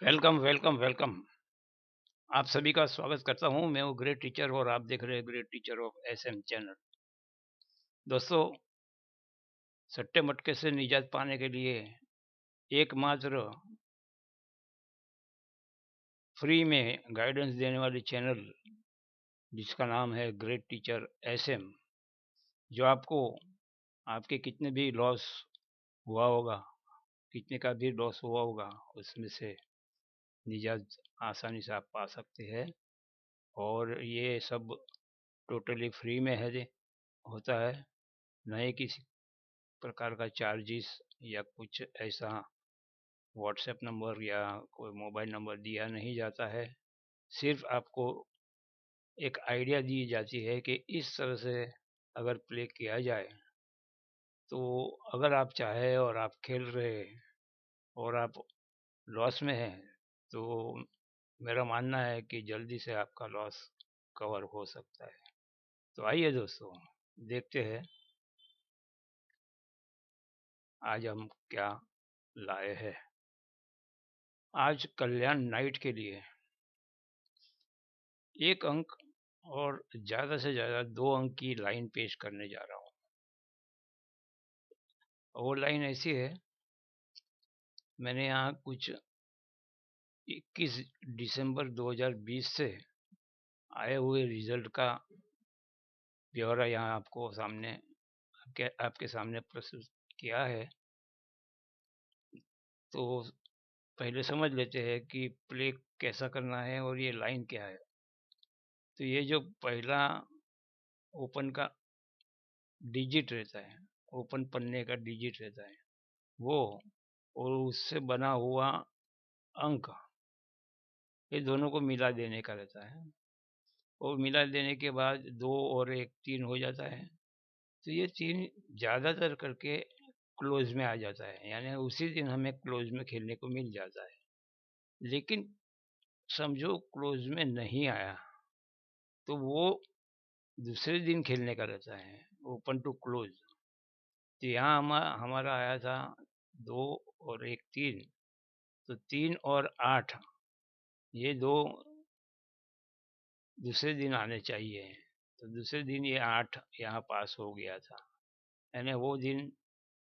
Welcome, welcome, welcome. आप सभी का स्वागत करता हूँ। मैं हूँ ग्रेट टीचर और आप देख रहे हैं great teacher of SM channel. दोस्तों, सट्टे मटके से निजात पाने के लिए एकमात्र फ्री में गाइडेंस देने वाली चैनल जिसका नाम है ग्रेट टीचर एसएम, जो आपको आपके कितने भी लॉस हुआ होगा, कितने का भी लॉस हुआ होगा, उसमें से निजात आसानी से आप पा सकते हैं। और ये सब टोटली फ्री में है होता है, न ही किसी प्रकार का चार्जेस या कुछ ऐसा व्हाट्सएप नंबर या कोई मोबाइल नंबर दिया नहीं जाता है। सिर्फ आपको एक आइडिया दी जाती है कि इस तरह से अगर प्ले किया जाए तो अगर आप चाहे और आप खेल रहे हैं और आप लॉस में हैं तो मेरा मानना है कि जल्दी से आपका लॉस कवर हो सकता है। तो आइए दोस्तों, देखते हैं आज हम क्या लाए हैं। आज कल्याण नाइट के लिए एक अंक और ज़्यादा से ज़्यादा 2 अंक की लाइन पेश करने जा रहा हूँ। वो लाइन ऐसी है, मैंने यहाँ कुछ 21 दिसंबर 2020 से आए हुए रिजल्ट का ब्यौरा यहाँ आपको सामने आपके सामने प्रस्तुत किया है। तो पहले समझ लेते हैं कि प्ले कैसा करना है और ये लाइन क्या है। तो ये जो पहला ओपन का डिजिट रहता है, ओपन पन्ने का डिजिट रहता है वो, और उससे बना हुआ अंक, ये दोनों को मिला देने का रहता है। और मिला देने के बाद 2 और 1 3 हो जाता है। तो ये 3 ज़्यादातर करके क्लोज में आ जाता है, यानी उसी दिन हमें क्लोज में खेलने को मिल जाता है। लेकिन समझो क्लोज में नहीं आया तो वो दूसरे दिन खेलने का रहता है, ओपन टू क्लोज। तो यहाँ हमारा आया था 2 और 1 3, तो 3 और 8 ये दो दूसरे दिन आने चाहिए। तो दूसरे दिन ये 8 यहाँ पास हो गया था, यानी वो दिन,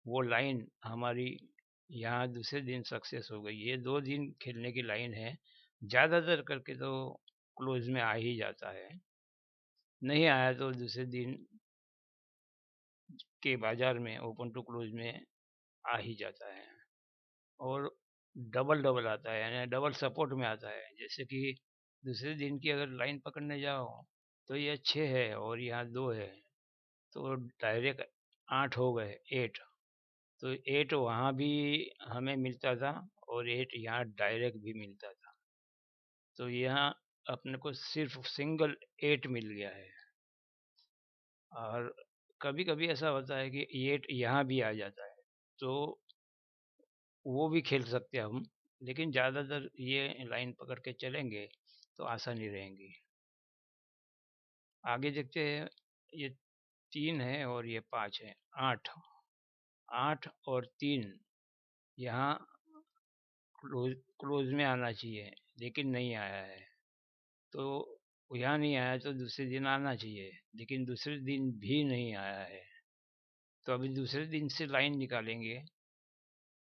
वो लाइन हमारी यहाँ दूसरे दिन सक्सेस हो गई। ये 2 दिन खेलने की लाइन है, ज़्यादातर करके तो क्लोज में आ ही जाता है। नहीं आया तो दूसरे दिन के बाजार में ओपन टू क्लोज में आ ही जाता है। और डबल डबल आता है, यानी डबल सपोर्ट में आता है। जैसे कि दूसरे दिन की अगर लाइन पकड़ने जाओ तो ये 6 है और यहाँ 2 है, तो डायरेक्ट 8 हो गए, 8। तो 8 वहाँ भी हमें मिलता था और 8 यहाँ डायरेक्ट भी मिलता था। तो यहाँ अपने को सिर्फ सिंगल 8 मिल गया है। और कभी कभी ऐसा होता है कि 8 यहाँ भी आ जाता है, तो वो भी खेल सकते हैं हम। लेकिन ज़्यादातर ये लाइन पकड़ के चलेंगे तो आसानी रहेंगी। आगे देखते हैं, ये 3 है और ये 5 है, 8। 8 और 3 यहाँ क्लोज क्लोज में आना चाहिए, लेकिन नहीं आया है। तो यहाँ नहीं आया तो दूसरे दिन आना चाहिए, लेकिन दूसरे दिन भी नहीं आया है। तो अभी दूसरे दिन से लाइन निकालेंगे।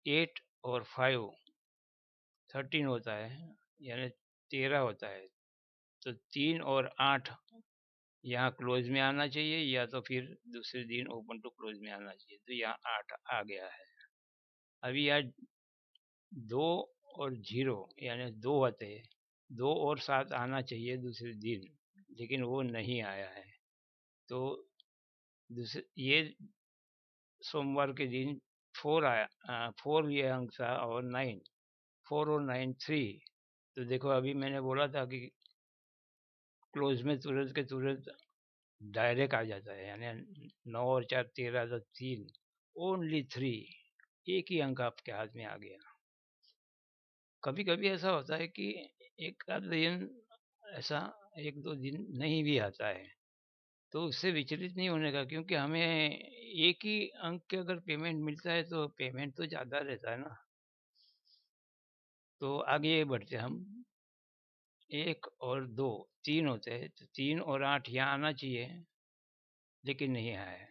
8 और 5 13 होता है, यानी 13 होता है। तो 3 और 8 यहाँ क्लोज में आना चाहिए, या तो फिर दूसरे दिन ओपन टू क्लोज में आना चाहिए। तो यहाँ 8 आ गया है। अभी यहाँ 2 और 0 यानी 2 होते हैं, 2 और 7 आना चाहिए दूसरे दिन, लेकिन वो नहीं आया है। तो दूसरे ये सोमवार के दिन 4 आया, 4 ये अंक था, और 9, 4 और 9 3। तो देखो अभी मैंने बोला था कि क्लोज में तुरंत के तुरंत डायरेक्ट आ जाता है, यानी 9 और 4 13, तो 3, ओनली 3, एक ही अंक आपके हाथ में आ गया। कभी कभी ऐसा होता है कि एक आध दिन ऐसा, एक दो दिन नहीं भी आता है, तो उससे विचलित नहीं होने का, क्योंकि हमें एक ही अंक के अगर पेमेंट मिलता है तो पेमेंट तो ज़्यादा रहता है ना। तो आगे बढ़ते हम। 1 और 2 3 होते हैं, तो 3 और 8 यहाँ आना चाहिए, लेकिन नहीं आया है।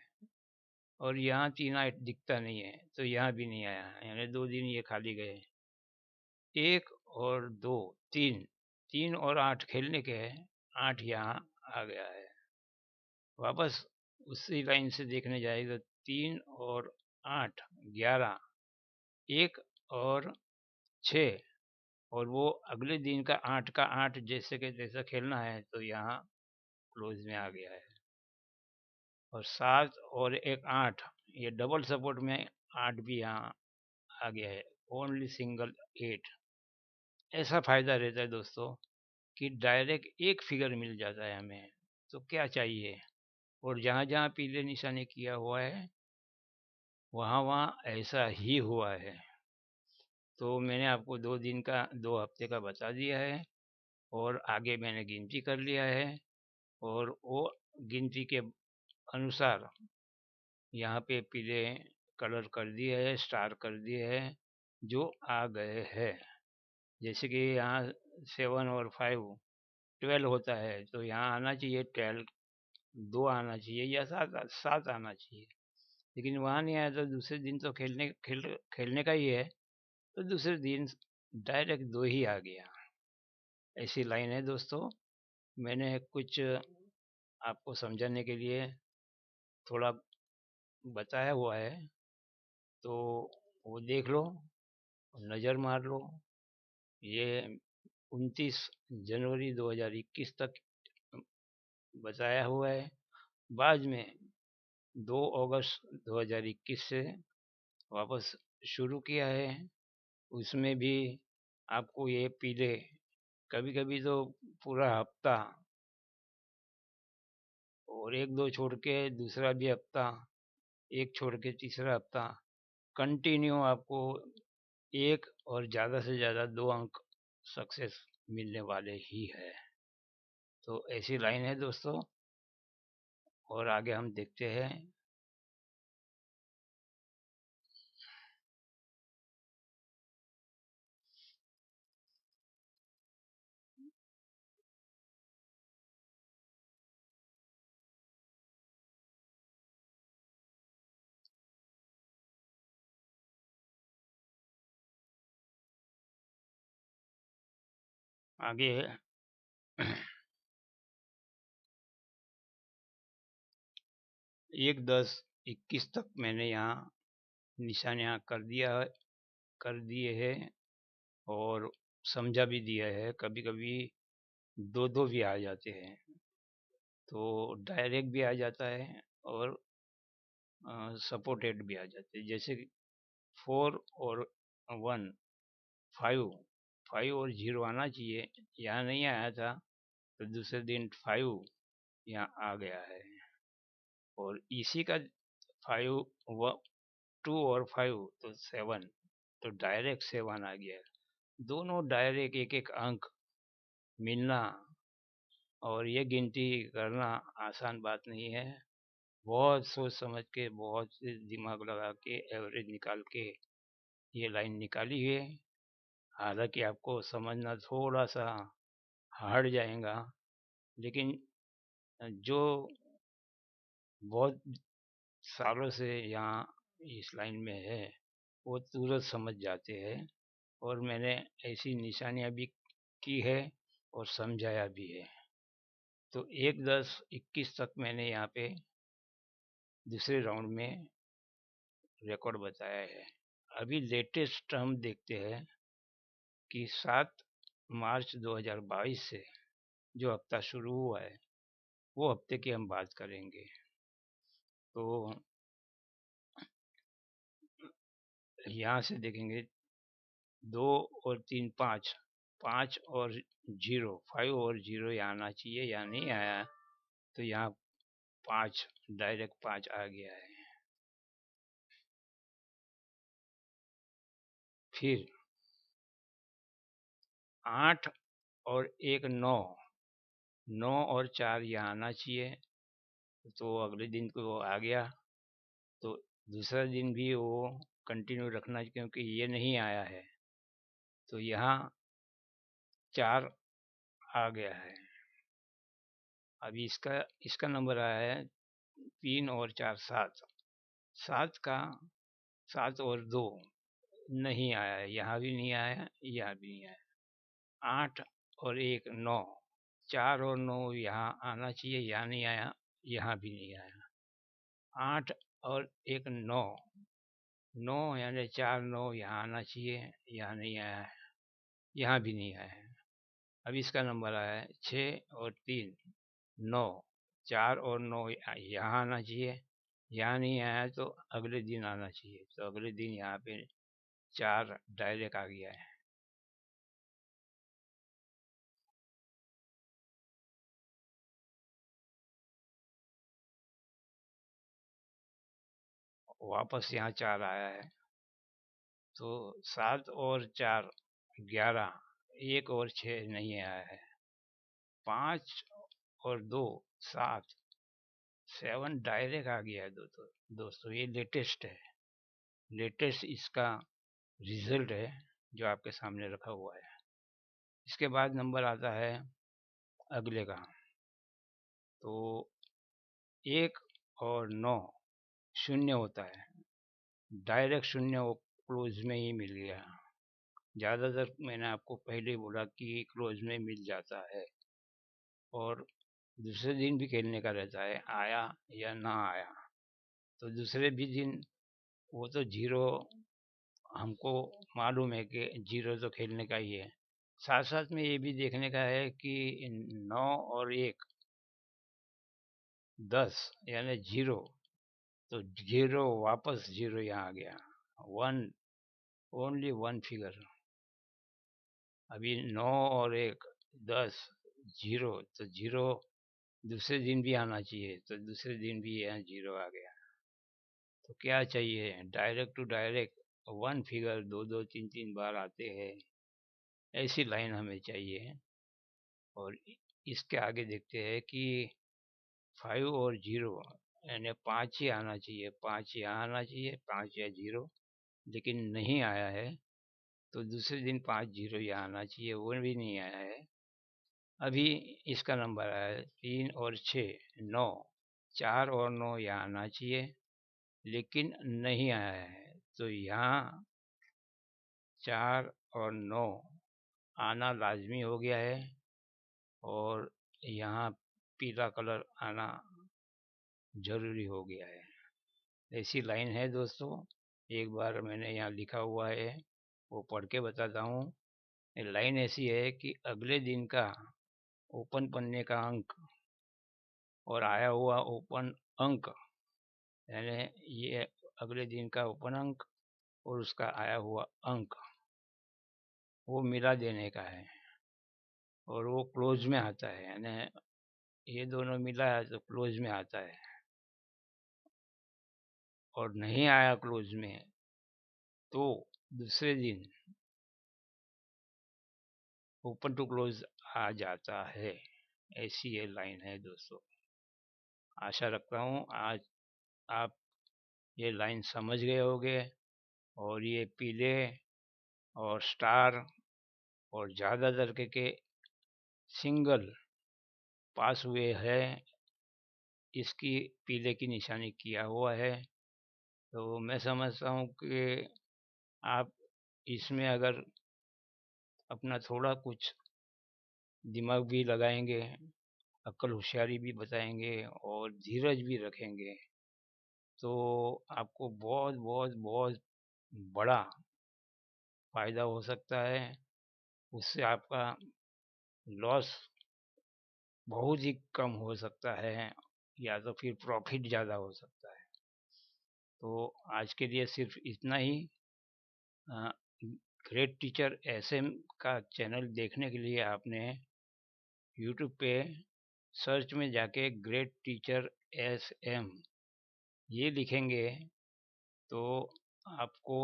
और यहाँ 3 8 दिखता नहीं है, तो यहाँ भी नहीं आया है, यानी 2 दिन ये खाली गए। 1 और 2 3 3 और 8 खेलने के हैं, 8 यहाँ आ गया है। वापस उसी लाइन से देखने जाएगा, 3 और 8 11, 1 और 6, और वो अगले दिन का 8 का 8 जैसे के जैसा खेलना है, तो यहाँ क्लोज में आ गया है। और 7 और एक 8, ये डबल सपोर्ट में 8 भी यहाँ आ गया है, ओनली सिंगल 8। ऐसा फायदा रहता है दोस्तों कि डायरेक्ट एक फिगर मिल जाता है हमें, तो क्या चाहिए। और जहाँ जहाँ पीले निशाने किया हुआ है, वहाँ वहाँ ऐसा ही हुआ है। तो मैंने आपको 2 दिन का 2 हफ्ते का बता दिया है, और आगे मैंने गिनती कर लिया है, और वो गिनती के अनुसार यहाँ पे पीले कलर कर दिए है, स्टार कर दिए है, जो आ गए हैं। जैसे कि यहाँ 7 और 5 12 होता है, तो यहाँ आना चाहिए 12, 2 आना चाहिए, या 7 आना चाहिए। लेकिन वहाँ नहीं आया, तो दूसरे दिन तो खेलने का ही है, तो दूसरे दिन डायरेक्ट 2 ही आ गया। ऐसी लाइन है दोस्तों। मैंने कुछ आपको समझाने के लिए थोड़ा बताया हुआ है, तो वो देख लो, नज़र मार लो। ये 29 जनवरी 2021 तक बताया हुआ है। बाद में 2 अगस्त 2021 से वापस शुरू किया है। उसमें भी आपको ये पीले, कभी कभी तो पूरा हफ्ता, और 1 2 छोड़ के दूसरा भी हफ्ता, एक छोड़ के तीसरा हफ्ता, कंटिन्यू आपको 1 और ज़्यादा से ज़्यादा 2 अंक सक्सेस मिलने वाले ही है। तो ऐसी लाइन है दोस्तों, और आगे हम देखते हैं। आगे 1-10-21 तक मैंने यहाँ निशानियाँ कर दिए हैं, और समझा भी दिया है। कभी कभी 2 2 भी आ जाते हैं, तो डायरेक्ट भी आ जाता है, और सपोर्टेड भी आ जाते हैं। जैसे 4 और 1 5 5 और 0 आना चाहिए, यहाँ नहीं आया था, तो दूसरे दिन 5 यहाँ आ गया है। और इसी का 5 2 और 5 तो 7, तो डायरेक्ट 7 आ गया। दोनों डायरेक्ट एक एक अंक मिलना, और ये गिनती करना आसान बात नहीं है। बहुत सोच समझ के, बहुत दिमाग लगा के, एवरेज निकाल के ये लाइन निकाली है। हालांकि आपको समझना थोड़ा सा हार्ड जाएगा, लेकिन जो बहुत सालों से यहाँ इस लाइन में है, वो तुरंत समझ जाते हैं। और मैंने ऐसी निशानियाँ भी की है, और समझाया भी है। तो 1-10-21 तक मैंने यहाँ पे दूसरे राउंड में रिकॉर्ड बताया है। अभी लेटेस्ट हम देखते हैं कि 7 मार्च 2022 से जो हफ्ता शुरू हुआ है, वो हफ्ते की हम बात करेंगे। तो यहाँ से देखेंगे 2 और 3 5, 5 और 0, 5 और 0 यहाँ आना चाहिए, यहाँ नहीं आया, तो यहाँ 5, डायरेक्ट 5 आ गया है। फिर 8 और 1 9, 9 और 4 यहाँ आना चाहिए, तो अगले दिन को वो आ गया। तो दूसरा दिन भी वो कंटिन्यू रखना, क्योंकि ये नहीं आया है, तो यहाँ 4 आ गया है। अभी इसका नंबर आया है 3 और 4 7। 7 का 7 और 2 नहीं आया है, यहाँ भी नहीं आया, यहाँ भी नहीं आया। 8 और 1 9, 4 और 9 यहाँ आना चाहिए, यहाँ नहीं आया, यहाँ भी नहीं आया। 8 और 1 9, 9 यानी 4 9 यहाँ आना चाहिए, यहाँ नहीं आया है, यहाँ भी नहीं आया है। अब इसका नंबर आया है 6 और 3 9, 4 और 9 यहाँ आना चाहिए, यहाँ नहीं आया, तो अगले दिन आना चाहिए, तो अगले दिन यहाँ पे 4 डायरेक्ट आ गया है। वापस यहाँ 4 आया है, तो 7 और 4 11, 1 और 6 नहीं आया है, 5 और 2 7, 7 डायरेक्ट आ गया है। दोस्तों ये लेटेस्ट है, लेटेस्ट इसका रिजल्ट है जो आपके सामने रखा हुआ है। इसके बाद नंबर आता है अगले का, तो 1 और 9 शून्य होता है, डायरेक्ट शून्य वो क्लोज में ही मिल गया। ज़्यादातर मैंने आपको पहले ही बोला कि क्लोज में मिल जाता है, और दूसरे दिन भी खेलने का रहता है, आया या ना आया। तो दूसरे भी दिन वो तो 0 हमको मालूम है कि 0 तो खेलने का ही है। साथ साथ में ये भी देखने का है कि 9 और 1 10 यानी 0, तो 0 वापस 0 यहाँ आ गया, 1 ओनली 1 फिगर। अभी 9 और 1 10 0, तो 0 दूसरे दिन भी आना चाहिए, तो दूसरे दिन भी यहाँ 0 आ गया। तो क्या चाहिए, डायरेक्ट टू डायरेक्ट 1 फिगर 2 2 3 3 बार आते हैं, ऐसी लाइन हमें चाहिए। और इसके आगे देखते हैं कि 5 और 0 यानी 5 ही आना चाहिए, 5 यहाँ आना चाहिए, 5 या 0, लेकिन नहीं आया है, तो दूसरे दिन 5 0 यहाँ आना चाहिए, वो भी नहीं आया है। अभी इसका नंबर आया है 3 और 6 9, 4 और 9 यहाँ आना चाहिए, लेकिन नहीं आया है, तो यहाँ 4 और 9 आना लाजमी हो गया है, और यहाँ पीला कलर आना जरूरी हो गया है। ऐसी लाइन है दोस्तों, एक बार मैंने यहाँ लिखा हुआ है, वो पढ़ के बताता हूँ। लाइन ऐसी है कि अगले दिन का ओपन पन्ने का अंक और आया हुआ ओपन अंक, यानी ये अगले दिन का ओपन अंक और उसका आया हुआ अंक, वो मिला देने का है, और वो क्लोज में आता है, यानी ये दोनों मिला है तो क्लोज में आता है, और नहीं आया क्लोज में तो दूसरे दिन ओपन टू क्लोज आ जाता है। ऐसी ये लाइन है दोस्तों। आशा रखता हूँ आज आप ये लाइन समझ गए होंगे, और ये पीले और स्टार और ज़्यादातर के सिंगल पास हुए हैं, इसकी पीले की निशानी किया हुआ है। तो मैं समझता हूँ कि आप इसमें अगर अपना थोड़ा कुछ दिमाग भी लगाएंगे, अक्ल होशियारी भी बताएंगे और धीरज भी रखेंगे, तो आपको बहुत बहुत बहुत बड़ा फायदा हो सकता है। उससे आपका लॉस बहुत ही कम हो सकता है, या तो फिर प्रॉफिट ज़्यादा हो सकता है। तो आज के लिए सिर्फ इतना ही। ग्रेट टीचर एसएम का चैनल देखने के लिए आपने यूट्यूब पे सर्च में जाके ग्रेट टीचर एसएम ये लिखेंगे, तो आपको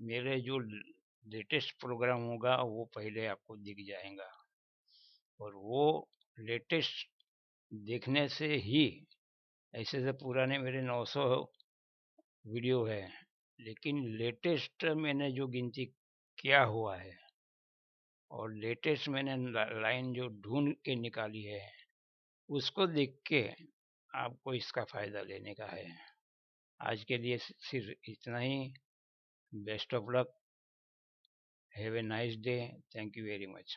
मेरे जो लेटेस्ट प्रोग्राम होगा वो पहले आपको दिख जाएगा, और वो लेटेस्ट देखने से ही, ऐसे तो पुराने मेरे 900 वीडियो है, लेकिन लेटेस्ट मैंने जो गिनती किया हुआ है और लेटेस्ट मैंने लाइन जो ढूंढ के निकाली है उसको देख के आपको इसका फ़ायदा लेने का है। आज के लिए सिर्फ इतना ही। Best of luck. Have a nice day. Thank you very much.